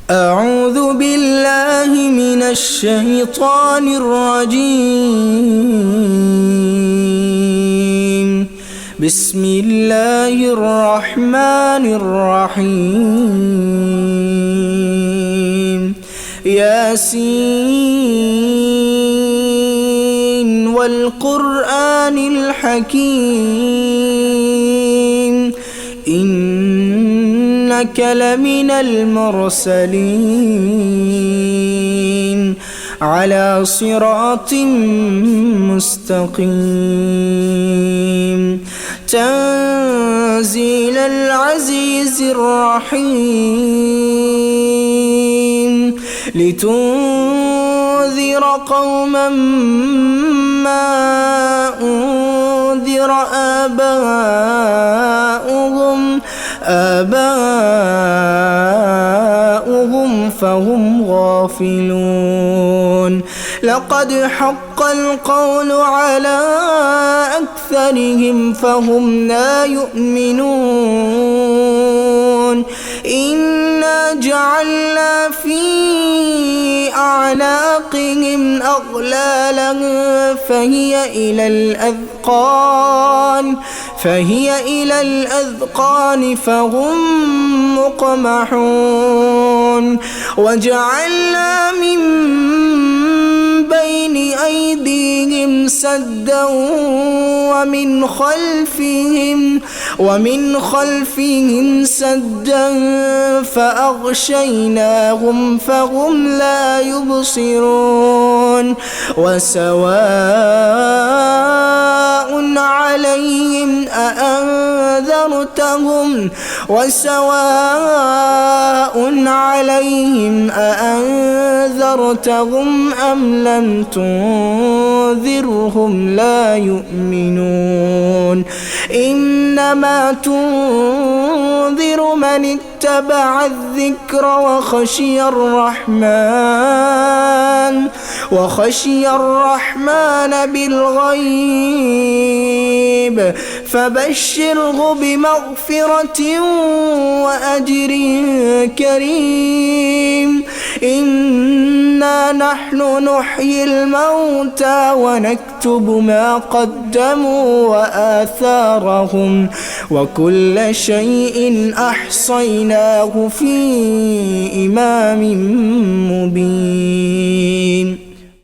أعوذ بالله من الشيطان الرجيم. بسم الله الرحمن الرحيم. ياسين والقرآن الحكيم إنك لمن المرسلين على صراط مستقيم تنزيل العزيز الرحيم لتنذر قوما ما أنذر آباؤهم فهم غافلون. لقد حق القول على أكثرهم فهم لا يؤمنون. إنا جعلنا في أعناقهم أغلالا فهي إلى الأذقان فهم مقمحون. وجعلنا من بين أيديهم سدا ومن خلفهم سدا فأغشيناهم فهم لا يبصرون. وسواء عليهم أأنذرتهم أم لم تنذرهم لا يؤمنون. إنما تنذر من اتبع الذكر وخشي الرحمن بالغيب فبشره بمغفرة وأجر كريم. إنا نحن نحيي الموتى ونكتب ما قدموا وآثارهم وكل شيء أحصيناه في إمام مبين.